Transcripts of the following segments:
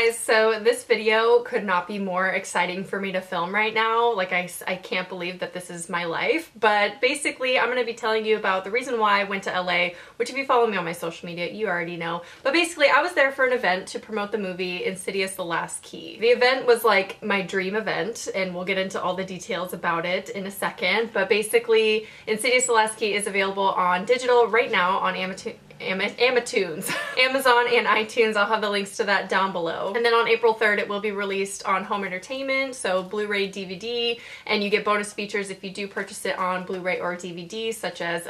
guys, so this video could not be more exciting for me to film right now. Like I can't believe that this is my life, but basically I'm going to be telling you about the reason why I went to LA, which if you follow me on my social media, you already know. But basically I was there for an event to promote the movie Insidious: The Last Key. The event was like my dream event, and we'll get into all the details about it in a second, but basically Insidious: The Last Key is available on digital right now on Amazon and iTunes. I'll have the links to that down below. And then on April 3rd, it will be released on home entertainment, so Blu-ray, DVD, and you get bonus features if you do purchase it on Blu-ray or DVD, such as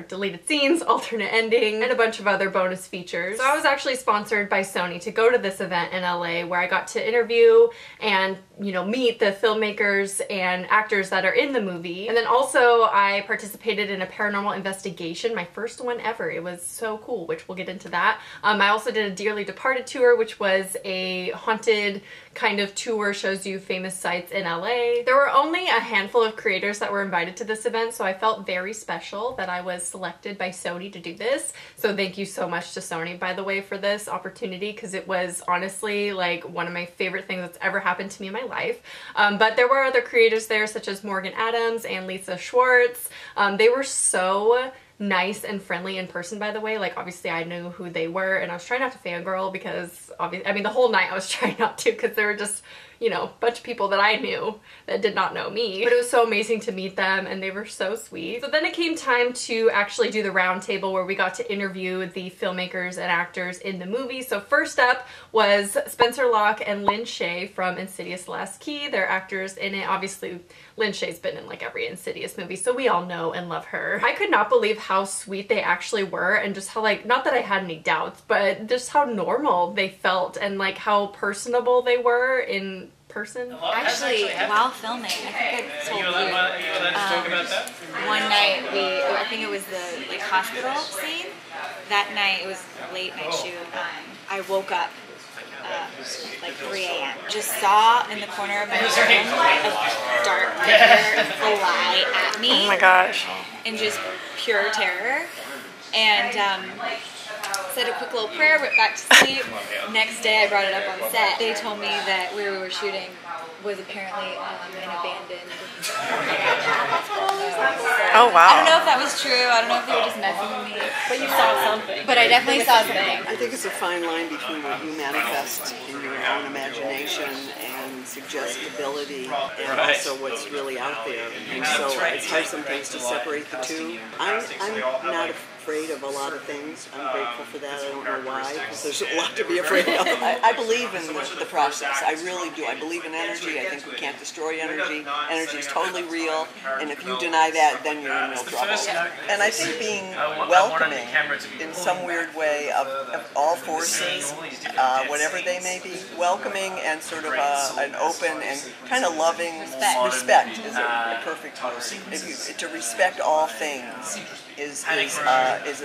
deleted scenes, alternate ending, and a bunch of other bonus features. So I was actually sponsored by Sony to go to this event in LA, where I got to interview and, you know, meet the filmmakers and actors that are in the movie. And then also I participated in a paranormal investigation, my first one ever. It was so cool, which we'll get into that. I also did a Dearly Departed tour, which was a haunted kind of tour, shows you famous sites in LA. There were only a handful of creators that were invited to this event, so I felt very special that I was selected by Sony to do this. So thank you so much to Sony, by the way, for this opportunity, because it was honestly like one of my favorite things that's ever happened to me in my life. But there were other creators there, such as Morgan Adams and Lisa Schwartz. They were so nice and friendly in person, by the way. Like, obviously I knew who they were, and I was trying not to fangirl because obviously, I mean, the whole night I was trying not to, because there were just, you know, a bunch of people that I knew that did not know me. But it was so amazing to meet them, and they were so sweet. So then it came time to actually do the round table, where we got to interview the filmmakers and actors in the movie. So first up was Spencer Locke and Lynn Shay from Insidious: Last Key. They're actors in it. Obviously, Lynn Shay's been in like every Insidious movie, so we all know and love her. I could not believe how sweet they actually were, and just how, like, not that I had any doubts, but just how normal they felt, and like how personable they were in person. Actually, while filming, I think I told you, one night I think it was the like hospital scene. That night, it was a late night shoot. I woke up like 3 a.m. Just saw in the corner of my room a dark figure fly at me. Oh my gosh. In just pure terror. And said a quick little prayer, went back to sleep. Next day I brought it up on set. They told me that where we were shooting was apparently an abandoned hospital or something. Oh wow. I don't know if that was true. I don't know if they were just messing with me. But you saw something. But I definitely saw something. I think it's a fine line between what you manifest in your own imagination and suggestibility, and also what's really out there. And so it's hard sometimes to separate the two. I'm not afraid of a lot of things. I'm grateful for that. I don't know why, because there's a lot to be afraid of. I believe in the process. I really do. I believe in energy. I think we can't destroy energy. Energy is totally real, and if you deny that, then you're in real trouble. And I think being welcoming in some weird way of all forces, whatever they may be, welcoming and sort of an open and kind of loving respect is a perfect word. To respect all things is a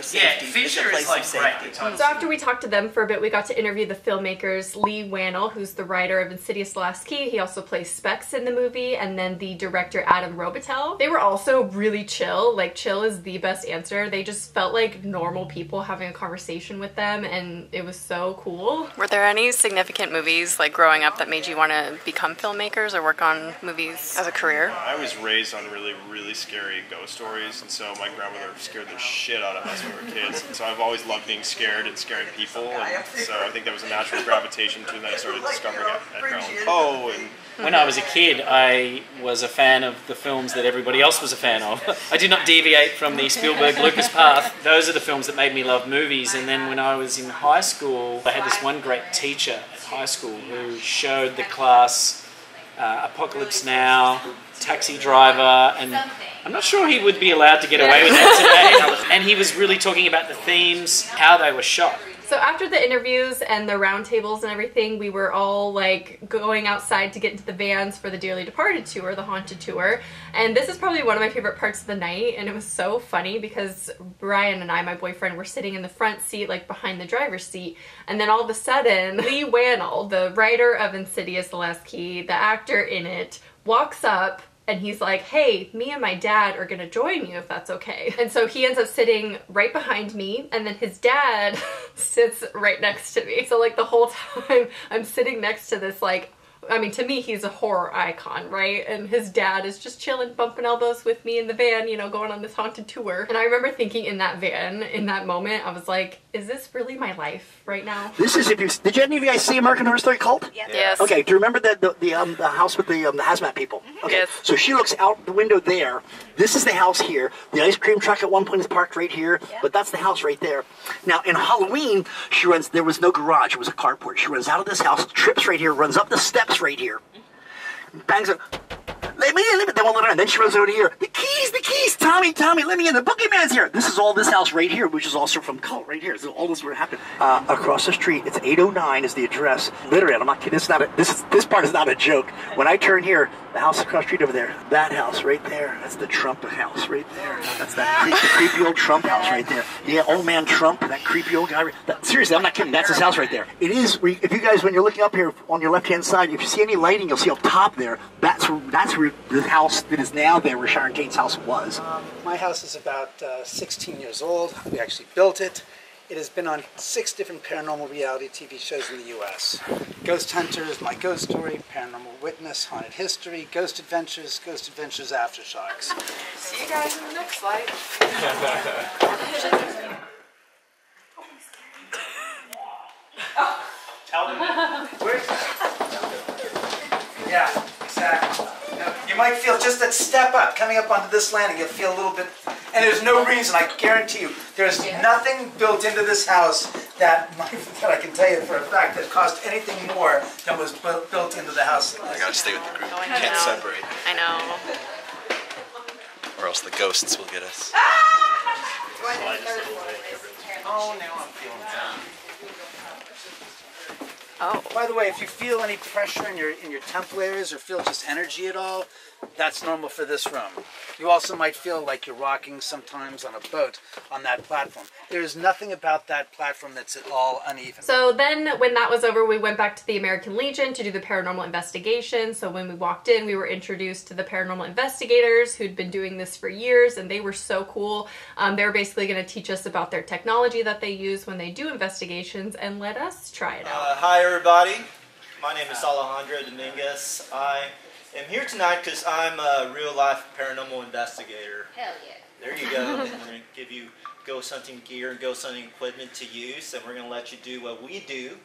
safety, is a place of safety. So after we talked to them for a bit, we got to interview the filmmakers, Lee Wannell, who's the writer of Insidious: Last Key. He also plays Specs in the movie, and then the director, Adam Robitel. They were also really chill. Like, chill is the best answer. They just felt like normal people having a conversation with them, and it was so cool. Were there any significant movies, like, growing up that made you want to become filmmakers or work on movies as a career? I was raised on really, really scary ghost stories, and so my grandmother scared the shit out of us when we were kids. So I've always loved being scared and scaring people, and so I think that was a natural gravitation to, and then I started discovering it at Ground Oh, and when I was a kid, I was a fan of the films that everybody else was a fan of. I did not deviate from the Spielberg-Lucas path. Those are the films that made me love movies. And then when I was in high school, I had this one great teacher at high school who showed the class Apocalypse Now, Taxi Driver, and I'm not sure he would be allowed to get away with that today. And he was really talking about the themes, how they were shot. So after the interviews and the roundtables and everything, we were all like going outside to get into the vans for the Dearly Departed tour, the haunted tour. And this is probably one of my favorite parts of the night, and it was so funny because Brian and I, my boyfriend, were sitting in the front seat, like behind the driver's seat, and then all of a sudden, Lee Wannell, the writer of Insidious: The Last Key, the actor in it, walks up and he's like, hey, me and my dad are gonna join you if that's okay. And so he ends up sitting right behind me, and then his dad sits right next to me. So like the whole time I'm sitting next to this, like, I mean, to me, he's a horror icon, right? And his dad is just chilling, bumping elbows with me in the van, you know, going on this haunted tour. And I remember thinking in that van, in that moment, I was like, is this really my life right now? This is, did any of you guys see American Horror Story Cult? Yes. Okay, do you remember the house with the hazmat people? Okay, yes. So she looks out the window there. This is the house here. The ice cream truck at one point is parked right here, but that's the house right there. Now, in Halloween, there was no garage, it was a carport. She runs out of this house, trips right here, runs up the steps right here, bangs it. Let me in, they won't let her in. Then she runs over here. The keys, Tommy, let me in. The boogeyman's here. This is all this house right here, which is also from Cult right here. So all this would happen. Across the street, it's 809 is the address. Literally, I'm not kidding. This part is not a joke. When I turn here, the house across the street over there, that house right there, that's the Trump house right there. That's that creepy old Trump house right there. Yeah, old man Trump, that creepy old guy. Seriously, I'm not kidding. That's his house right there. It is. If you guys, when you're looking up here on your left-hand side, if you see any lighting, you'll see up top there. That's where the house that is now there, where Sharon Tate's house was. My house is about 16 years old. We actually built it. It has been on 6 different paranormal reality TV shows in the U.S. Ghost Hunters, My Ghost Story, Paranormal Witness, Haunted History, Ghost Adventures Aftershocks. See you guys in the next slide. Tell them. Where's Yeah, exactly. You might feel just that step up, coming up onto this landing, you'll feel a little bit, and there's no reason, I guarantee you, there's nothing built into this house that I can tell you for a fact that cost anything more than was built into the house. I gotta stay with the group. Can't separate. I know. Or else the ghosts will get us. Oh, now I'm feeling down. Oh. By the way, if you feel any pressure in your temp layers or feel just energy at all, that's normal for this room. You also might feel like you're rocking sometimes on a boat on that platform. There is nothing about that platform that's at all uneven. So then when that was over, we went back to the American Legion to do the paranormal investigation. So when we walked in, we were introduced to the paranormal investigators who'd been doing this for years, and they were so cool. They were basically going to teach us about their technology that they use when they do investigations and let us try it out. Hi everybody, my name is Alejandro Dominguez. I am here tonight because I'm a real-life paranormal investigator. Hell yeah. There you go. We're going to give you ghost hunting gear and ghost hunting equipment to use, and we're going to let you do what we do,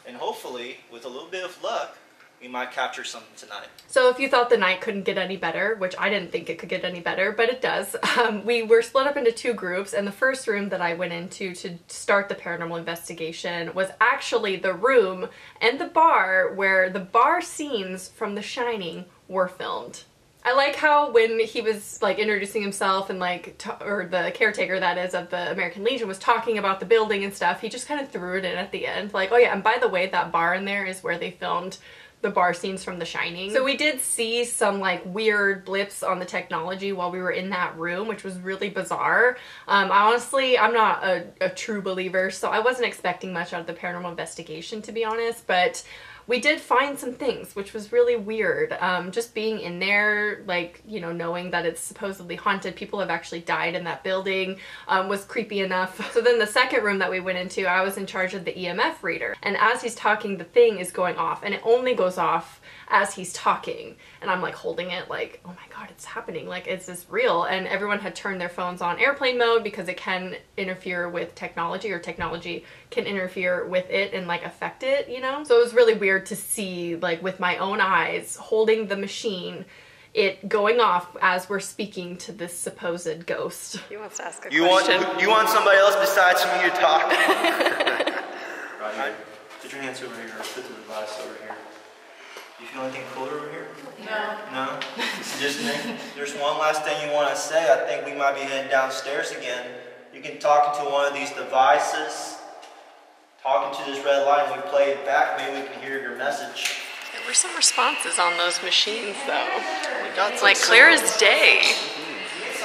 and hopefully, with a little bit of luck, we might capture something tonight. So if you thought the night couldn't get any better, which I didn't think it could get any better, but it does, we were split up into 2 groups, and the first room that I went into to start the paranormal investigation was actually the room and the bar where the bar scenes from The Shining were filmed. I like how when he was like introducing himself and like, or the caretaker that is of the American Legion was talking about the building and stuff, he just kind of threw it in at the end. Like, oh yeah, and by the way, that bar in there is where they filmed the bar scenes from The Shining. So we did see some like weird blips on the technology while we were in that room, which was really bizarre. Honestly, I'm not a true believer, so I wasn't expecting much out of the paranormal investigation, to be honest, but we did find some things, which was really weird. Just being in there, like, you know, knowing that it's supposedly haunted, people have actually died in that building, was creepy enough. So then the second room that we went into, I was in charge of the EMF reader. And as he's talking, the thing is going off, and it only goes off as he's talking. And I'm like holding it like, oh my God, it's happening. Like, is this real? And everyone had turned their phones on airplane mode because it can interfere with technology, or technology can interfere with it and like affect it, you know? So it was really weird to see, like with my own eyes, holding the machine, it going off as we're speaking to this supposed ghost. He wants to ask a You question. want somebody else besides me to talk? Right here. Put your hands over here, or put the device over here. Do you feel anything cooler over here? No. No? Just think, there's one last thing you want to say. I think we might be heading downstairs again. You can talk into one of these devices, talk into this red light, and we play it back. Maybe we can hear your message. There were some responses on those machines, though. We got some Like clear as day.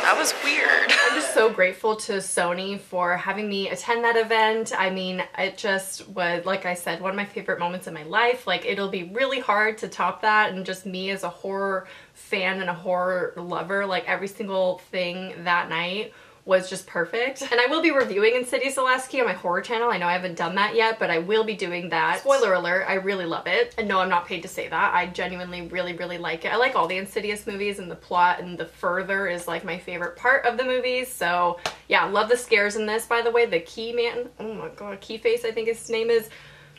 That was weird. I'm just so grateful to Sony for having me attend that event. I mean, it just was, like I said, one of my favorite moments in my life. Like, it'll be really hard to top that, and just me as a horror fan and a horror lover, like every single thing that night was just perfect. And I will be reviewing Insidious: The Last Key on my horror channel. I know I haven't done that yet, but I will be doing that. Spoiler alert, I really love it. And no, I'm not paid to say that. I genuinely really like it. I like all the Insidious movies, and the plot and the further is like my favorite part of the movies. So yeah, love the scares in this, by the way. The Key Man, oh my god, Keyface I think his name is,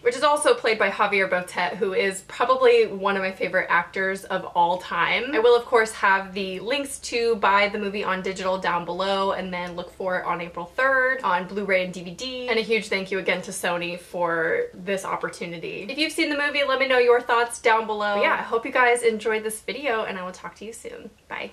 which is also played by Javier Botet, who is probably one of my favorite actors of all time. I will, of course, have the links to buy the movie on digital down below, and then look for it on April 3rd on Blu-ray and DVD. And a huge thank you again to Sony for this opportunity. If you've seen the movie, let me know your thoughts down below. But yeah, I hope you guys enjoyed this video, and I will talk to you soon. Bye.